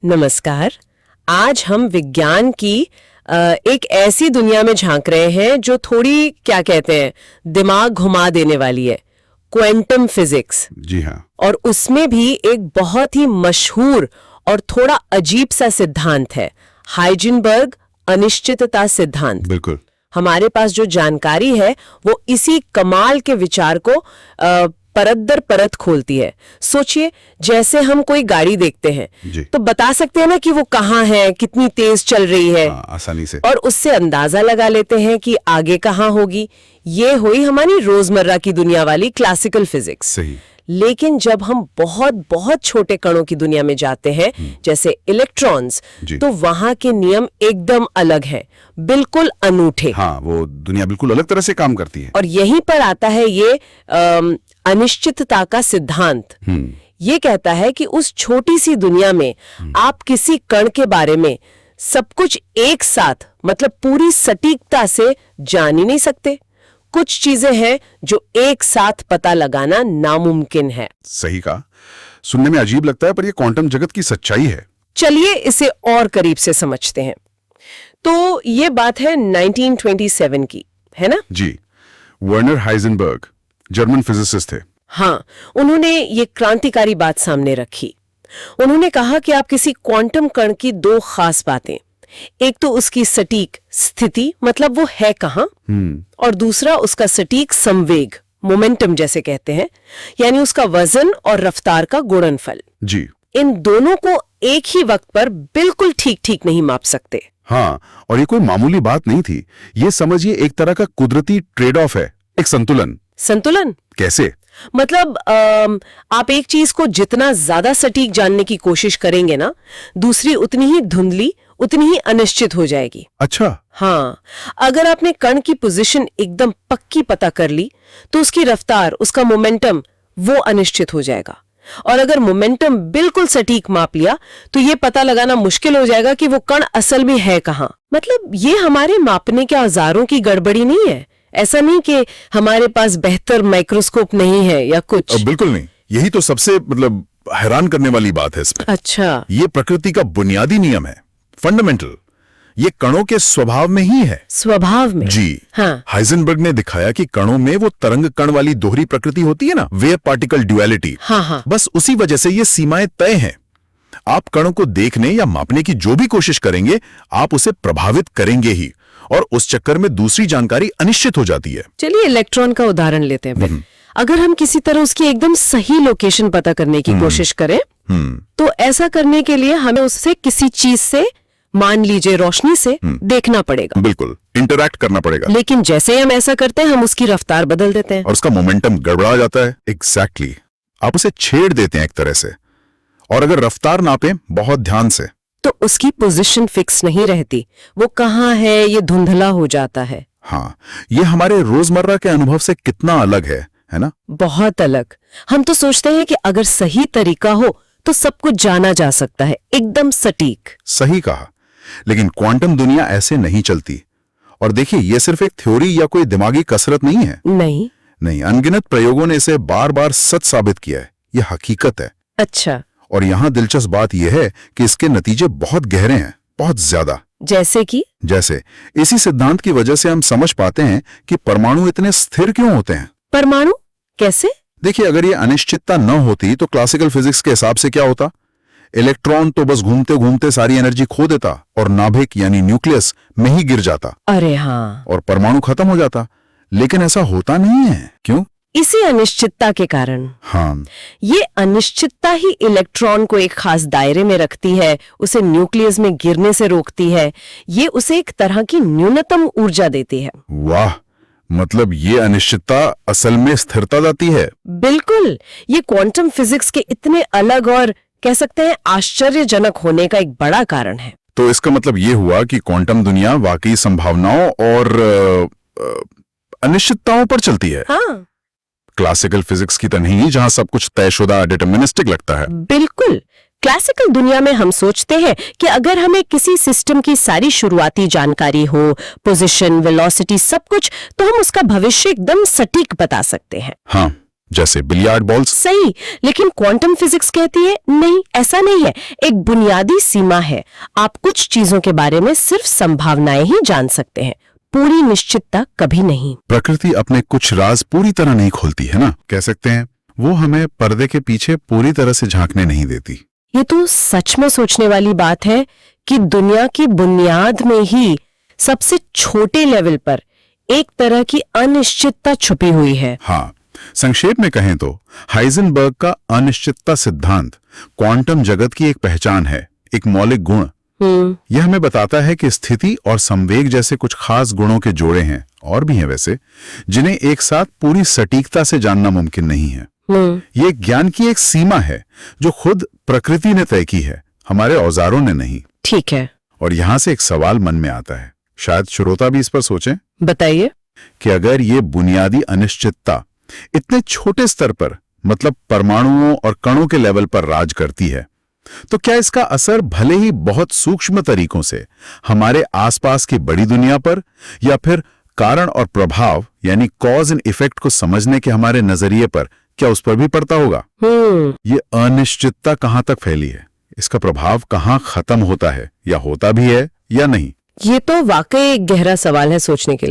नमस्कार। आज हम विज्ञान की एक ऐसी दुनिया में झांक रहे हैं जो थोड़ी क्या कहते हैं दिमाग घुमा देने वाली है, क्वांटम फिजिक्स। जी हाँ। और उसमें भी एक बहुत ही मशहूर और थोड़ा अजीब सा सिद्धांत है, हाइजेनबर्ग अनिश्चितता सिद्धांत। बिल्कुल। हमारे पास जो जानकारी है वो इसी कमाल के विचार को परत दर परत खोलती है। सोचिए, जैसे हम कोई गाड़ी देखते हैं तो बता सकते हैं ना कि वो कहाँ है, कितनी तेज चल रही है। आसानी से। और उससे अंदाजा लगा लेते हैं कि आगे कहाँ होगी। ये हुई हमारी रोजमर्रा की दुनिया वाली क्लासिकल फिजिक्स। सही। लेकिन जब हम बहुत बहुत छोटे कणों की दुनिया में जाते हैं, जैसे इलेक्ट्रॉन्स, तो वहां के नियम एकदम अलग हैं, बिल्कुल अनूठे। हाँ, वो दुनिया बिल्कुल अलग तरह से काम करती है। और यहीं पर आता है ये अनिश्चितता का सिद्धांत। ये कहता है कि उस छोटी सी दुनिया में आप किसी कण के बारे में सब कुछ एक साथ, मतलब पूरी सटीकता से जान ही नहीं सकते। कुछ चीजें हैं जो एक साथ पता लगाना नामुमकिन है। सही कहा। सुनने में अजीब लगता है, पर ये क्वांटम जगत की सच्चाई है। चलिए इसे और करीब से समझते हैं। तो ये बात है 1927 की, है ना? जी। वर्नर हाइजेनबर्ग जर्मन फिजिसिस्ट थे। हाँ, उन्होंने ये क्रांतिकारी बात सामने रखी। उन्होंने कहा कि आप किसी क्वांटम कण की दो खास बातें, एक तो उसकी सटीक स्थिति, मतलब वो है कहाँ, और दूसरा उसका सटीक संवेग, मोमेंटम जैसे कहते हैं, यानी उसका वजन और रफ्तार का गुणनफल। जी। इन दोनों को एक ही वक्त पर बिल्कुल ठीक-ठीक नहीं माप सकते। हाँ, और ये कोई मामूली बात नहीं थी। ये समझिए एक तरह का कुदरती ट्रेड ऑफ है, एक संतुलन। संतुलन कैसे? मतलब आप एक चीज को जितना ज्यादा सटीक जानने की कोशिश करेंगे ना, दूसरी उतनी ही धुंधली, उतनी ही अनिश्चित हो जाएगी। अच्छा। हाँ, अगर आपने कण की पोजीशन एकदम पक्की पता कर ली तो उसकी रफ्तार, उसका मोमेंटम, वो अनिश्चित हो जाएगा। और अगर मोमेंटम बिल्कुल सटीक माप लिया तो ये पता लगाना मुश्किल हो जाएगा कि वो कण असल में है कहाँ। मतलब ये हमारे मापने के औजारों की गड़बड़ी नहीं है। ऐसा नहीं कि हमारे पास बेहतर माइक्रोस्कोप नहीं है या कुछ। बिल्कुल नहीं। यही तो सबसे हैरान करने वाली बात है इसमें। अच्छा। ये प्रकृति का बुनियादी नियम है, फंडामेंटल। ये कणों के स्वभाव में ही है। स्वभाव में? जी। हाँ। हाइजेनबर्ग ने दिखाया कि कणों में वो तरंग कण वाली दोहरी प्रकृति होती है ना, वेव पार्टिकल ड्युअलिटी। हाँ हाँ। बस उसी वजह से ये सीमाएं तय हैं। आप कणों को देखने या मापने की जो भी कोशिश करेंगे, आप उसे प्रभावित करेंगे ही, और उस चक्कर में दूसरी जानकारी अनिश्चित हो जाती है। चलिए इलेक्ट्रॉन का उदाहरण लेते हैं फिर। अगर हम किसी तरह उसकी एकदम सही लोकेशन पता करने की कोशिश करें, तो ऐसा करने के लिए हमें उससे किसी चीज से, मान लीजिए रोशनी से, देखना पड़ेगा। बिल्कुल, इंटरैक्ट करना पड़ेगा। लेकिन जैसे ही हम ऐसा करते हैं, हम उसकी रफ्तार बदल देते हैं और उसका मोमेंटम गड़बड़ा जाता है। एग्जैक्टली। आप उसे छेड़ देते हैं एक तरह से। और अगर रफ्तार नापें बहुत ध्यान से, तो उसकी पोजीशन फिक्स नहीं रहती। वो कहाँ है ये धुंधला हो जाता है। हाँ, ये हमारे रोजमर्रा के अनुभव से कितना अलग है ना? बहुत अलग। हम तो सोचते हैं कि अगर सही तरीका हो तो सब कुछ जाना जा सकता है, एकदम सटीक। सही कहा। लेकिन क्वांटम दुनिया ऐसे नहीं चलती। और देखिए, ये सिर्फ एक थ्योरी या कोई दिमागी कसरत नहीं है। नहीं, अनगिनत प्रयोगों ने इसे बार बार सच साबित किया है। ये हकीकत है। अच्छा। और यहाँ दिलचस्प बात यह है कि इसके नतीजे बहुत गहरे हैं, बहुत ज्यादा। जैसे इसी सिद्धांत की वजह से हम समझ पाते हैं कि परमाणु इतने स्थिर क्यों होते हैं। परमाणु कैसे? देखिए, अगर ये अनिश्चितता न होती तो क्लासिकल फिजिक्स के हिसाब से क्या होता? इलेक्ट्रॉन तो बस घूमते घूमते सारी एनर्जी खो देता और नाभिक यानी न्यूक्लियस में ही गिर जाता। अरे हाँ। और परमाणु खत्म हो जाता। लेकिन ऐसा होता नहीं है। क्यों? इसी अनिश्चितता के कारण। हाँ। ये अनिश्चितता ही इलेक्ट्रॉन को एक खास दायरे में रखती है, उसे न्यूक्लियस में गिरने से रोकती है। ये उसे एक तरह की न्यूनतम ऊर्जा देती है। वाह, मतलब ये अनिश्चितता असल में स्थिरता लाती है। बिल्कुल। ये क्वांटम फिजिक्स के इतने अलग और कह सकते हैं आश्चर्यजनक होने का एक बड़ा कारण है। तो इसका मतलब ये हुआ कि क्वांटम दुनिया वाकई संभावनाओं और अनिश्चितताओं पर चलती है। हाँ। क्लासिकल फिजिक्स की तरह नहीं, जहां सब कुछ तयशुदा डिटरमिनिस्टिक लगता है। बिल्कुल। क्लासिकल दुनिया में हम सोचते हैं कि अगर हमें किसी सिस्टम की सारी शुरुआती जानकारी हो, पोजीशन, वेलोसिटी, सब कुछ, तो हम उसका भविष्य एकदम सटीक बता सकते हैं। हाँ, जैसे बिलियार्ड बॉल्स। सही, लेकिन क्वांटम फिजिक्स कहती है नहीं, ऐसा नहीं है। एक बुनियादी सीमा है। आप कुछ चीजों के बारे में सिर्फ संभावनाएं ही जान सकते हैं, पूरी निश्चितता कभी नहीं। प्रकृति अपने कुछ राज पूरी तरह नहीं खोलती है ना, कह सकते हैं वो हमें पर्दे के पीछे पूरी तरह से झांकने नहीं देती। ये तो सच में सोचने वाली बात है कि दुनिया की बुनियाद में ही सबसे छोटे लेवल पर एक तरह की अनिश्चितता छुपी हुई है। हाँ, संक्षेप में कहें तो हाइजेनबर्ग का अनिश्चितता सिद्धांत क्वांटम जगत की एक पहचान है, एक मौलिक गुण। यह हमें बताता है कि स्थिति और संवेग जैसे कुछ खास गुणों के जोड़े हैं, और भी हैं वैसे, जिन्हें एक साथ पूरी सटीकता से जानना मुमकिन नहीं है। ये ज्ञान की एक सीमा है जो खुद प्रकृति ने तय की है, हमारे औजारों ने नहीं। ठीक है। और यहां से एक सवाल मन में आता है, शायद श्रोता भी इस पर सोचें। बताइए। कि अगर ये बुनियादी अनिश्चितता इतने छोटे स्तर पर, मतलब परमाणुओं और कणों के लेवल पर राज करती है, तो क्या इसका असर भले ही बहुत सूक्ष्म तरीकों से हमारे आसपास की बड़ी दुनिया पर, या फिर कारण और प्रभाव यानी कॉज एंड इफेक्ट को समझने के हमारे नजरिए पर, क्या उस पर भी पड़ता होगा? ये अनिश्चितता कहां तक फैली है, इसका प्रभाव कहां खत्म होता है, या होता भी है या नहीं? ये तो वाकई एक गहरा सवाल है सोचने के लिए।